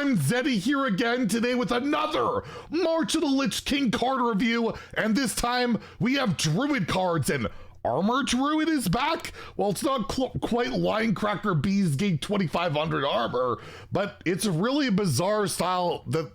I'm Zeddy here again today with another March of the Lich King card review, and this time we have Druid cards, and Armor Druid is back. Well, it's not quite Linecracker Bees Gate 2500 armor, but it's really a bizarre style that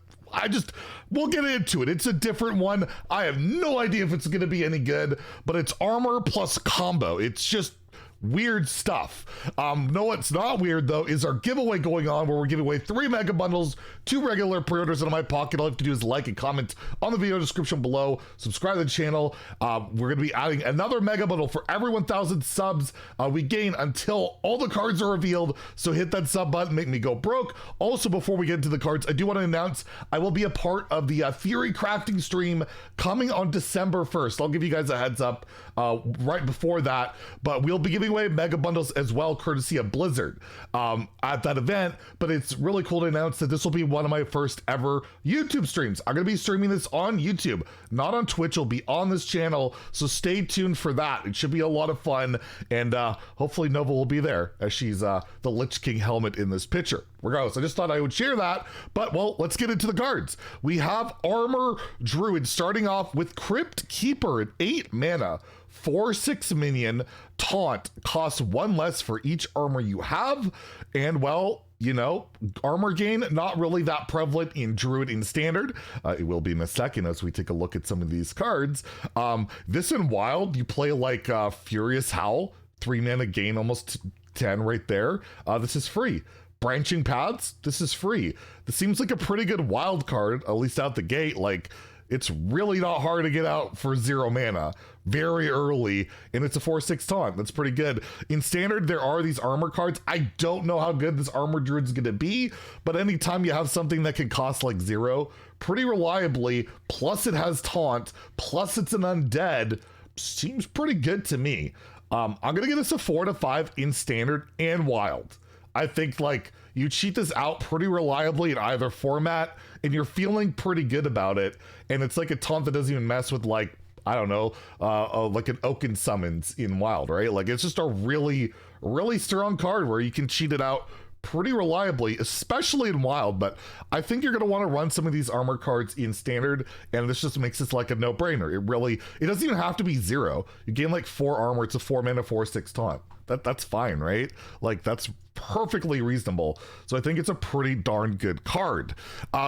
we'll get into it. It's a different one. I have no idea if it's going to be any good, but it's armor plus combo. It's just weird stuff. No, what's not weird though is our giveaway going on, where we're giving away 3 mega bundles, 2 regular pre-orders in my pocket. All you have to do is like and comment on the video description below, subscribe to the channel. We're gonna be adding another mega bundle for every 1,000 subs we gain until all the cards are revealed. So hit that sub button, make me go broke. Also, before we get into the cards, I do want to announce I will be a part of the Theory crafting stream coming on December 1st. I'll give you guys a heads up right before that, but we'll be giving away mega bundles as well, courtesy of Blizzard at that event. But it's really cool to announce that this will be one of my first ever YouTube streams. I'm going to be streaming this on YouTube, not on Twitch. It'll be on this channel, so stay tuned for that. It should be a lot of fun, and hopefully Nova will be there, as she's the Lich King helmet in this picture. Regardless, I just thought I would share that. But well, let's get into the cards. We have Armor Druid starting off with Crypt Keeper at 8 mana, 4/6 minion, taunt, costs 1 less for each armor you have. And well, you know, armor gain, not really that prevalent in Druid in Standard. It will be in a second as we take a look at some of these cards. This in Wild, you play like Furious Howl, 3 mana gain, almost 10 right there. This is free. Branching Paths, this is free. This seems like a pretty good wild card, at least out the gate. Like, it's really not hard to get out for 0 mana very early, and it's a 4/6 taunt. That's pretty good. In Standard, there are these armor cards. I don't know how good this Armor Druid's gonna be, but anytime you have something that can cost like 0 pretty reliably, plus it has taunt, plus it's an undead, seems pretty good to me. I'm gonna give this a 4 to 5 in Standard and Wild. I think like you cheat this out pretty reliably in either format, and you're feeling pretty good about it. And it's like a taunt that doesn't even mess with, like, I don't know, like an Oaken Summons in Wild, right? Like, it's just a really, really strong card where you can cheat it out pretty reliably, especially in Wild. But I think you're going to want to run some of these armor cards in Standard, and this just makes this like a no-brainer. It doesn't even have to be 0. You gain like 4 armor, it's a 4 mana 4/6 taunt. That's fine, right? Like, that's perfectly reasonable. So I think it's a pretty darn good card.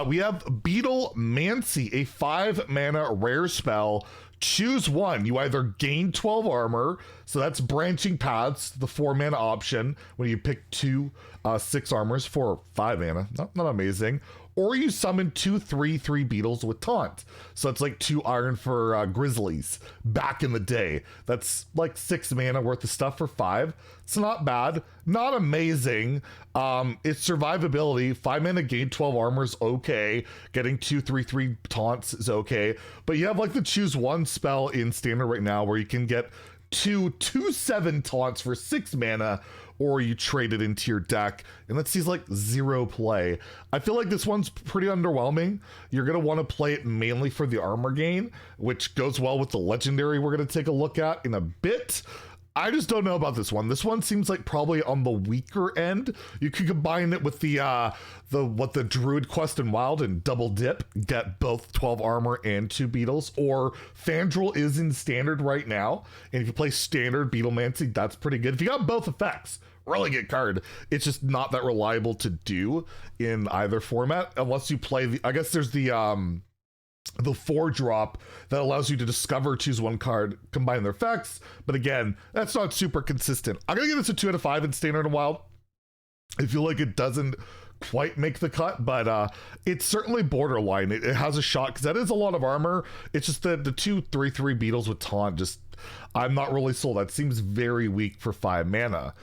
We have Beetleman, a 5 mana rare spell. Choose one. You either gain 12 armor, so that's Branching Paths, the 4 mana option when you pick 2 6 armors for 5 mana. Not amazing. Or you summon 2 3/3 beetles with taunt. So it's like 2 iron for grizzlies back in the day. That's like 6 mana worth of stuff for 5. It's not bad, not amazing. It's survivability. 5 mana gain 12 armor is okay. Getting 2 3/3 taunts is okay. But you have like the choose one spell in Standard right now, where you can get 2 2/7 taunts for 6 mana, or you trade it into your deck, and that sees like 0 play. I feel like this one's pretty underwhelming. You're going to want to play it mainly for the armor gain, which goes well with the legendary we're going to take a look at in a bit. I just don't know about this one. This one seems like probably on the weaker end. You could combine it with the Druid quest in Wild and double dip, get both 12 armor and 2 beetles. Or Fandral is in Standard right now, and if you play Standard Beetleman, that's pretty good. If you got both effects, really good card. It's just not that reliable to do in either format unless you play I guess there's the 4-drop that allows you to discover, choose one card, combine their effects. But again, that's not super consistent. I'm gonna give this a 2 out of 5 in Standard and Wild. I feel like it doesn't quite make the cut, but it's certainly borderline. It has a shot, because that is a lot of armor. It's just the 2 3/3 beetles with taunt, just I'm not really sold. That seems very weak for 5 mana.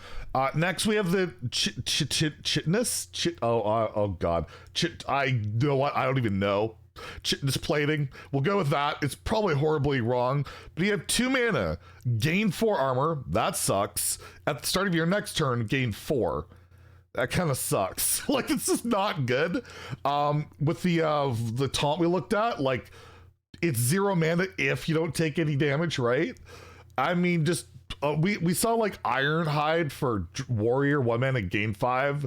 Next we have the chitness. Oh god. I know what, I don't even know. Chitness plating. We'll go with that. It's probably horribly wrong, but you have 2 mana, gain 4 armor. That sucks. At the start of your next turn, gain 4. That kind of sucks. Like, this is not good. With the taunt we looked at, like, it's 0 mana if you don't take any damage, right? I mean, just we saw like Ironhide for warrior, 1 mana gain 5.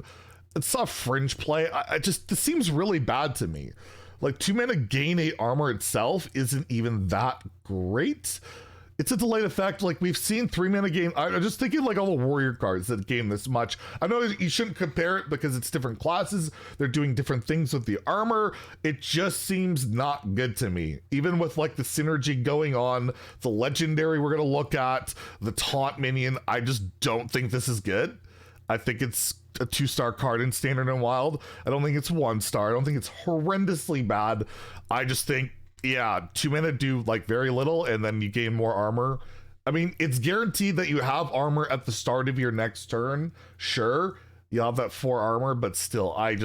it's not fringe play. I just, this seems really bad to me. Like 2 mana gain 8 armor itself isn't even that great. It's a delayed effect. Like we've seen 3 mana gain. I'm just thinking like all the warrior cards that gain this much. I know you shouldn't compare it because it's different classes. They're doing different things with the armor. It just seems not good to me. Even with like the synergy going on, the legendary we're going to look at, the taunt minion, I just don't think this is good. I think it's a 2-star card in Standard and Wild. I don't think it's 1-star. I don't think it's horrendously bad. I just think, yeah, 2 mana do like very little and then you gain more armor. I mean, it's guaranteed that you have armor at the start of your next turn. Sure, you have that 4 armor, but still, I'm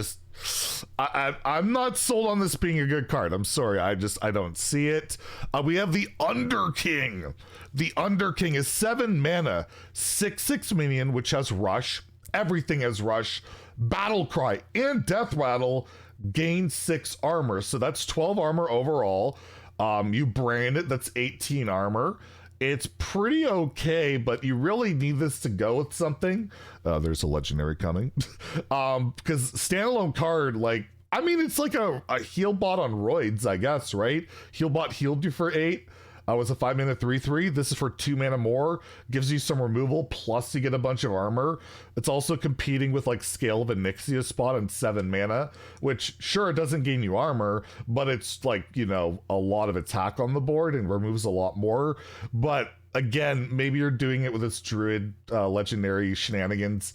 not sold on this being a good card. I'm sorry, I don't see it. We have the Underking. The Underking is 7 mana, 6/6 minion, which has Rush. Everything has Rush, Battle Cry, and Death Rattle. Gain 6 armor, so that's 12 armor overall. You brand it, that's 18 armor. It's pretty okay, but you really need this to go with something. There's a legendary coming. Because standalone card, like, I mean, it's like a heal bot on roids, I guess, right? Heal bot healed you for 8. Was a 5 mana 3/3. This is for 2 mana more. Gives you some removal, plus you get a bunch of armor. It's also competing with like Scale of Onyxia spot on 7 mana, which sure, it doesn't gain you armor, but it's like, you know, a lot of attack on the board and removes a lot more. But again, maybe you're doing it with this Druid legendary shenanigans.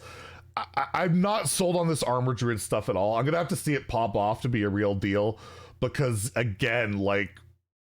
I'm not sold on this armor Druid stuff at all. I'm gonna have to see it pop off to be a real deal, because again, like,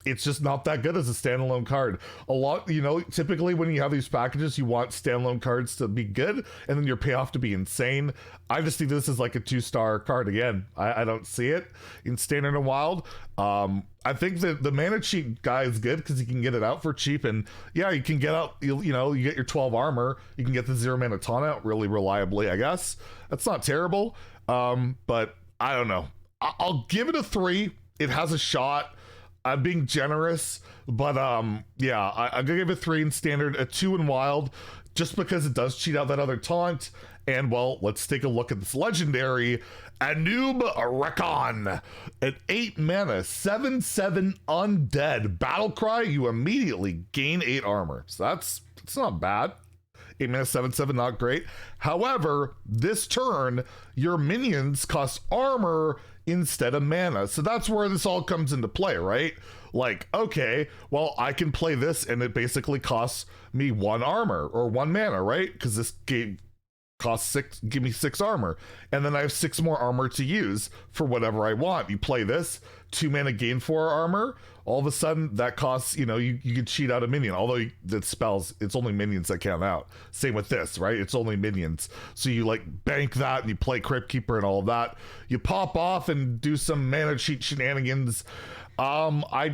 it's just not that good as a standalone card. A lot, you know, typically when you have these packages, you want standalone cards to be good and then your payoff to be insane. I just think this is like a 2-star card again. I don't see it in Standard and Wild. I think that the mana cheat guy is good because you can get it out for cheap, and yeah, you can get out, you know, you get your 12 armor, you can get the 0 mana taunt out really reliably, I guess. That's not terrible, but I don't know. I'll give it a 3. It has a shot. I'm being generous, but yeah, I'm gonna give it 3 in Standard, a 2 in Wild, just because it does cheat out that other taunt. And well, let's take a look at this legendary, Anub Rekon, at 8 mana, 7/7 undead. Battle Cry, you immediately gain 8 armor, so that's not bad. 8 mana, 7/7, not great. However, this turn, your minions cost armor instead of mana. So that's where this all comes into play, right? Like, okay, well, I can play this and it basically costs me 1 armor or 1 mana, right? Because this game costs 6, give me 6 armor. And then I have 6 more armor to use for whatever I want. You play this, 2 mana gain 4 armor. All of a sudden that costs, you know, you can cheat out a minion, although the spells, it's only minions that count out. Same with this, right? It's only minions. So you like bank that and you play Crypt Keeper and all of that. You pop off and do some mana cheat shenanigans. I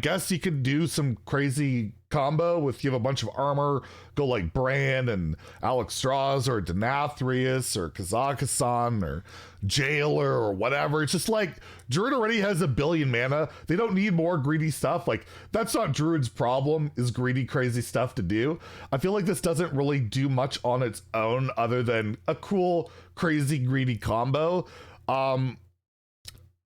guess you could do some crazy combo with, you have a bunch of armor, go like Bran and Alex Strauss or Denathrius or Kazakhstan or Jailer or whatever. It's just like, Druid already has 1 billion mana. They don't need more greedy stuff. Like, that's not Druid's problem, is greedy crazy stuff to do. I feel like this doesn't really do much on its own other than a cool crazy greedy combo.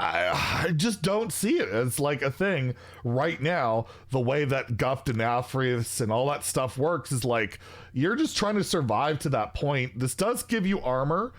I just don't see it as like a thing right now. The way that Guff, Denathrius, and all that stuff works is like, you're just trying to survive to that point. This does give you armor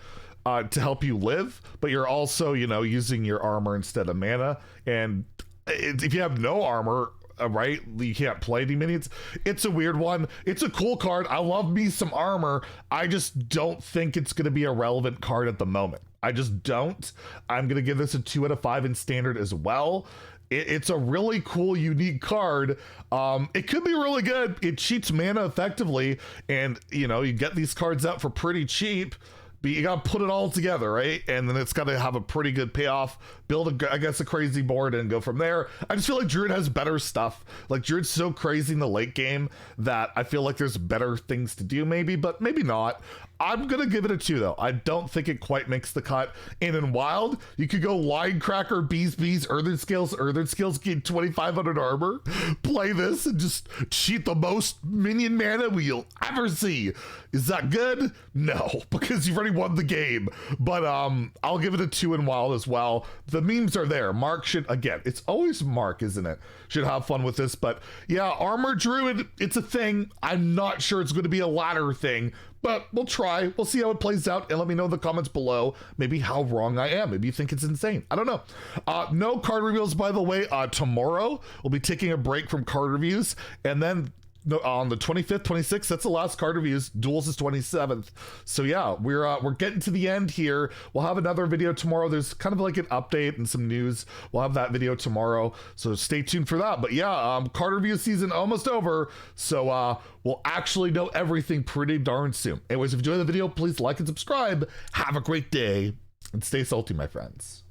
to help you live, but you're also, you know, using your armor instead of mana. And if you have no armor, right, you can't play any minions. It's a weird one. It's a cool card. I love me some armor. I just don't think it's going to be a relevant card at the moment. I just don't. I'm going to give this a 2 out of 5 in Standard as well. It's a really cool, unique card. It could be really good. It cheats mana effectively, and, you know, you get these cards out for pretty cheap. But you gotta put it all together, right? And then it's gotta have a pretty good payoff, build I guess a crazy board and go from there. I just feel like Druid has better stuff. Like, Druid's so crazy in the late game that I feel like there's better things to do maybe, but maybe not. I'm gonna give it a 2 though. I don't think it quite makes the cut. And in Wild, you could go Line Cracker, Bees, Earthen Scales gain 2,500 armor. Play this and just cheat the most minion mana you'll ever see. Is that good? No, because you've already won the game. But I'll give it a 2 in Wild as well. The memes are there. Mark should, again, it's always Mark, isn't it? Should have fun with this. But yeah, Armor Druid, it's a thing. I'm not sure it's going to be a ladder thing, but we'll try. We'll see how it plays out, and let me know in the comments below maybe how wrong I am. Maybe you think it's insane. I don't know. No card reveals, by the way. Tomorrow we'll be taking a break from card reviews, and then on the 25th, 26th, that's the last card reviews. Duels is 27th. So yeah, we're getting to the end here. We'll have another video tomorrow. There's kind of like an update and some news. We'll have that video tomorrow, so stay tuned for that. But yeah, card review season almost over, so we'll actually know everything pretty darn soon. Anyways, if you enjoyed the video, please like and subscribe. Have a great day, and stay salty, my friends.